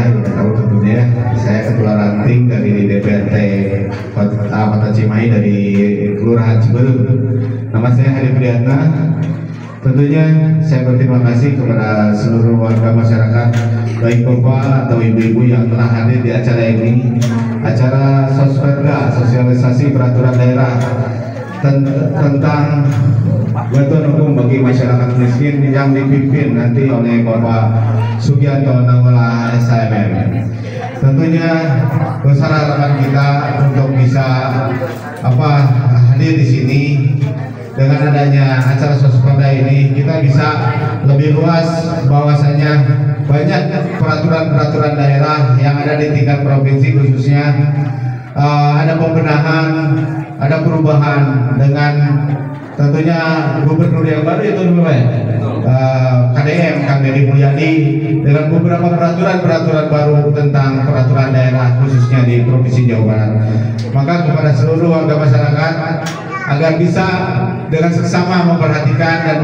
yang tahu tentunya saya Ketua Ranting dari DPRT Kota Cimahi dari Kelurahan Ciberem. Nama saya Hadi Priyatna. Tentunya saya berterima kasih kepada seluruh warga masyarakat, baik bapak atau ibu-ibu yang telah hadir di acara ini, acara Sosperda, sosialisasi peraturan daerah tentang bantuan hukum bagi masyarakat miskin yang dipimpin nanti oleh Bapak Sugianto Nangolah SHMM. Tentunya besar harapan kita untuk bisa hadir di sini. Dengan adanya acara Sosperda ini kita bisa lebih luas bahwasanya banyak peraturan-peraturan daerah yang ada di tingkat provinsi khususnya ada pembenahan, ada perubahan dengan tentunya gubernur yang baru itu dulu KDM Kang Deddy Mulyadi dengan beberapa peraturan baru tentang peraturan daerah khususnya di Provinsi Jawa Barat. Maka kepada seluruh warga masyarakat agar bisa dengan seksama memperhatikan dan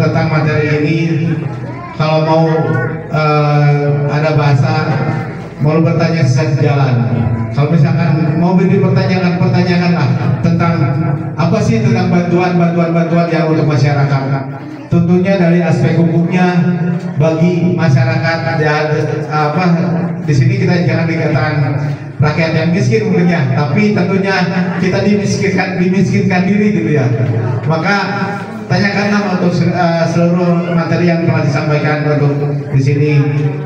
tentang materi ini, kalau mau ada bahasa mau bertanya sejalan. Kalau misalkan mau pertanyakanlah tentang apa sih tentang bantuan yang untuk masyarakat. Tentunya dari aspek hukumnya bagi masyarakat di sini kita jangan dikatakan rakyat yang miskin mungkinnya, tapi tentunya kita dimiskinkan diri gitu ya. Maka tanyakanlah untuk seluruh materi yang telah disampaikan untuk di sini.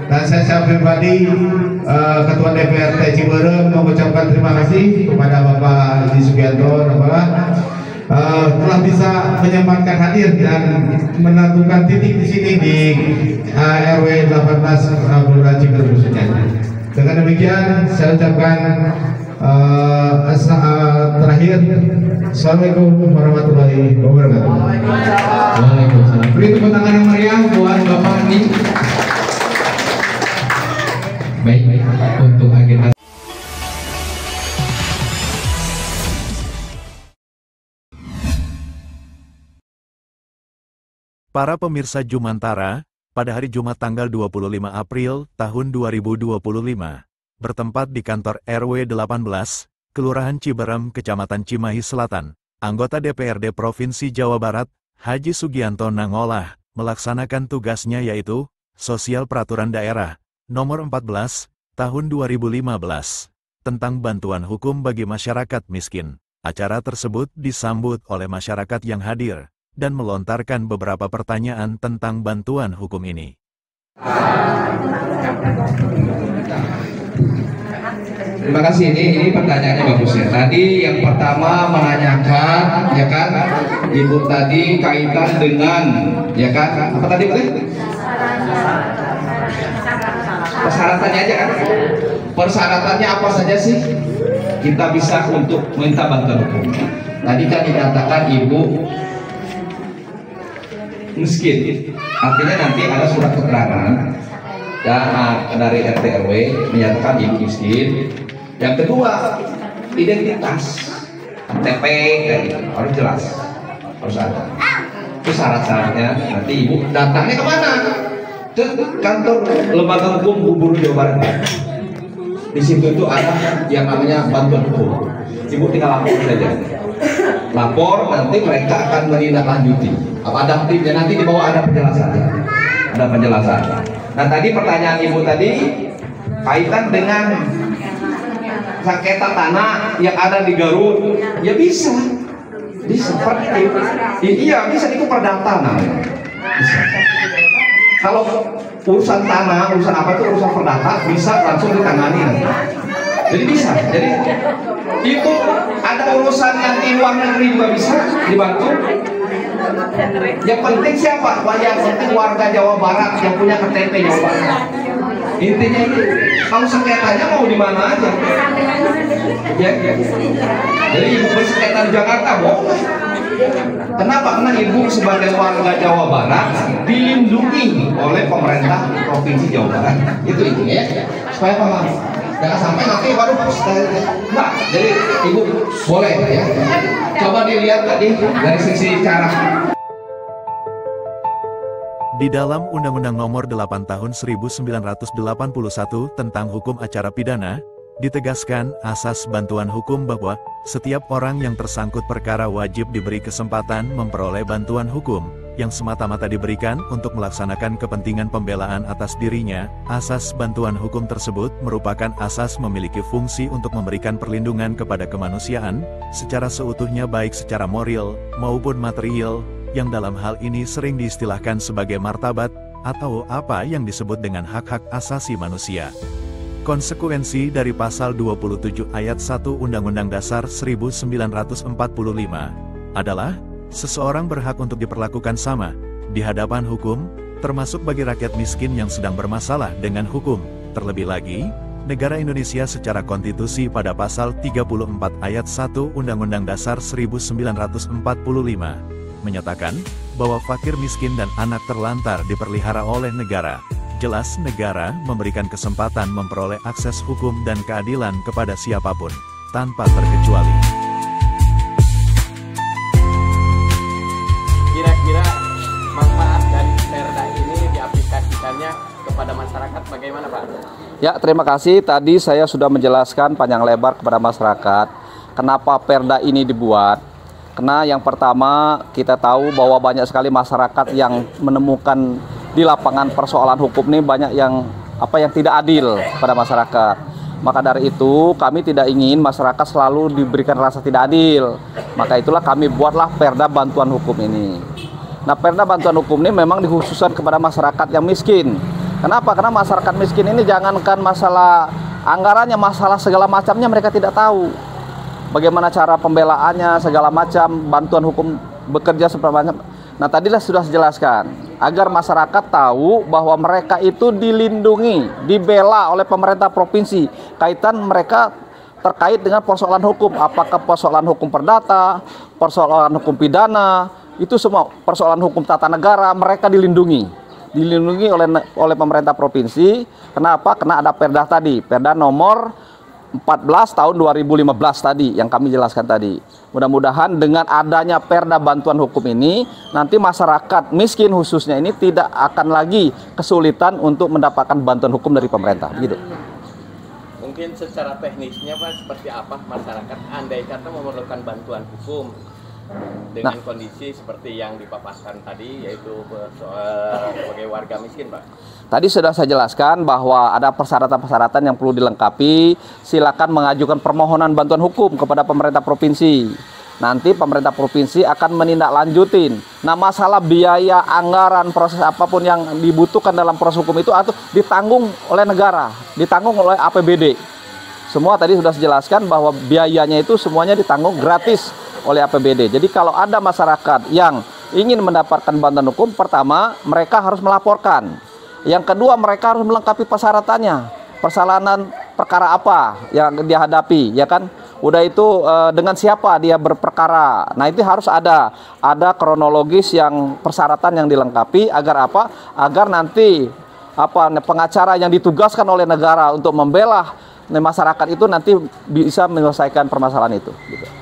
Dan saya secara pribadi Ketua DPRT Ciberem mengucapkan terima kasih kepada Bapak Haji Sugianto telah bisa menyempatkan hadir dan menentukan titik di sini di RW 18 Kelurahan Ciberem khususnya. Dengan demikian saya ucapkan terakhir, Assalamualaikum warahmatullahi wabarakatuh. Waalaikumsalam. Beri tepuk tangan yang meriah buat Bapak Andi. Baik, untuk agenda. Para pemirsa Jumantara, pada hari Jumat tanggal 25 April tahun 2025, bertempat di kantor RW 18, Kelurahan Ciberem, Kecamatan Cimahi Selatan, anggota DPRD Provinsi Jawa Barat, Haji Sugianto Nangolah, melaksanakan tugasnya yaitu Sosial Peraturan Daerah Nomor 14 Tahun 2015 tentang bantuan hukum bagi masyarakat miskin. Acara tersebut disambut oleh masyarakat yang hadir dan melontarkan beberapa pertanyaan tentang bantuan hukum ini. Terima kasih, ini pertanyaannya bagus ya. Tadi yang pertama menanyakan ya kan, Ibu tadi kaitan dengan ya kan, apa tadi boleh? Persyaratannya aja kan? Persyaratannya apa saja sih kita bisa untuk minta bantuan hukum? Tadi kan dikatakan Ibu miskin, artinya nanti ada surat keterangan dari RT RW menyatakan Ibu miskin. Yang kedua, identitas KTP harus jelas, harus ada. Itu syarat-syaratnya. Nanti Ibu datangnya kemana? Ke kantor lembaga hukum Gubernur Jawa Barat. Di situ itu ada yang namanya bantuan hukum. Ibu tinggal lapor saja. Lapor, nanti mereka akan menindaklanjuti. Apa ada timnya, nanti di bawah ada penjelasannya. Ada penjelasan. Nah tadi pertanyaan Ibu tadi kaitan dengan sengketa tanah yang ada di Garut, ya bisa seperti itu. Iya bisa, itu perdata namanya. Bisa. Kalau urusan tanah, urusan apa itu urusan perdata, bisa langsung ditangani nanti. Jadi bisa. Jadi itu ada urusan yang di luar negeri juga bisa dibantu. Yang penting siapa? Yang penting warga Jawa Barat yang punya KTP Jawa Barat. Intinya itu, kalau sengketanya mau di mana aja. Ya. Jadi Ibu bersengketa di Jakarta, boleh. Kenapa? Karena Ibu sebagai warga Jawa Barat dilindungi oleh pemerintah Provinsi Jawa Barat. Itu ya. Supaya paham. Jangan sampai nanti baru enggak. Jadi Ibu boleh ya. Coba dilihat tadi dari sisi cara. Di dalam Undang-Undang Nomor 8 Tahun 1981 tentang Hukum Acara Pidana, ditegaskan asas bantuan hukum bahwa setiap orang yang tersangkut perkara wajib diberi kesempatan memperoleh bantuan hukum yang semata-mata diberikan untuk melaksanakan kepentingan pembelaan atas dirinya. Asas bantuan hukum tersebut merupakan asas memiliki fungsi untuk memberikan perlindungan kepada kemanusiaan secara seutuhnya, baik secara moral maupun material, yang dalam hal ini sering diistilahkan sebagai martabat atau apa yang disebut dengan hak-hak asasi manusia. Konsekuensi dari pasal 27 ayat 1 Undang-Undang Dasar 1945 adalah seseorang berhak untuk diperlakukan sama di hadapan hukum, termasuk bagi rakyat miskin yang sedang bermasalah dengan hukum. Terlebih lagi, negara Indonesia secara konstitusi pada pasal 34 ayat 1 Undang-Undang Dasar 1945 menyatakan bahwa fakir miskin dan anak terlantar diperlihara oleh negara. Jelas negara memberikan kesempatan memperoleh akses hukum dan keadilan kepada siapapun, tanpa terkecuali. Kira-kira manfaat dari Perda ini diaplikasikannya kepada masyarakat bagaimana, Pak? Ya, terima kasih. Tadi saya sudah menjelaskan panjang lebar kepada masyarakat kenapa Perda ini dibuat. Karena yang pertama, kita tahu bahwa banyak sekali masyarakat yang menemukan di lapangan persoalan hukum ini banyak yang tidak adil pada masyarakat. Maka dari itu kami tidak ingin masyarakat selalu diberikan rasa tidak adil. Maka itulah kami buatlah Perda bantuan hukum ini. Nah, Perda bantuan hukum ini memang dikhususkan kepada masyarakat yang miskin. Kenapa? Karena masyarakat miskin ini jangankan masalah anggarannya, masalah segala macamnya mereka tidak tahu. Bagaimana cara pembelaannya, segala macam, bantuan hukum bekerja seperti macam. Nah, tadilah sudah dijelaskan agar masyarakat tahu bahwa mereka itu dilindungi, dibela oleh pemerintah provinsi. Kaitan mereka terkait dengan persoalan hukum, apakah persoalan hukum perdata, persoalan hukum pidana, itu semua persoalan hukum tata negara, mereka dilindungi oleh pemerintah provinsi. Kenapa? Karena ada Perda tadi, Perda nomor 14 tahun 2015 tadi yang kami jelaskan tadi. Mudah-mudahan dengan adanya Perda bantuan hukum ini, nanti masyarakat miskin khususnya ini tidak akan lagi kesulitan untuk mendapatkan bantuan hukum dari pemerintah. Gitu. Mungkin secara teknisnya, Pak, seperti apa masyarakat andai kata memerlukan bantuan hukum dengan kondisi seperti yang dipaparkan tadi, yaitu sebagai warga miskin, Pak? Tadi sudah saya jelaskan bahwa ada persyaratan-persyaratan yang perlu dilengkapi. Silakan mengajukan permohonan bantuan hukum kepada pemerintah provinsi. Nanti pemerintah provinsi akan menindaklanjutin. Nah, masalah biaya, anggaran, proses apapun yang dibutuhkan dalam proses hukum itu atau ditanggung oleh negara, ditanggung oleh APBD. Semua tadi sudah saya jelaskan bahwa biayanya itu semuanya ditanggung gratis oleh APBD. Jadi kalau ada masyarakat yang ingin mendapatkan bantuan hukum, pertama mereka harus melaporkan. Yang kedua, mereka harus melengkapi persyaratannya. Persalahan perkara apa yang dihadapi, ya kan? Udah itu dengan siapa dia berperkara. Nah, itu harus ada kronologis yang persyaratan yang dilengkapi agar apa? Agar nanti pengacara yang ditugaskan oleh negara untuk membela masyarakat itu nanti bisa menyelesaikan permasalahan itu. Gitu.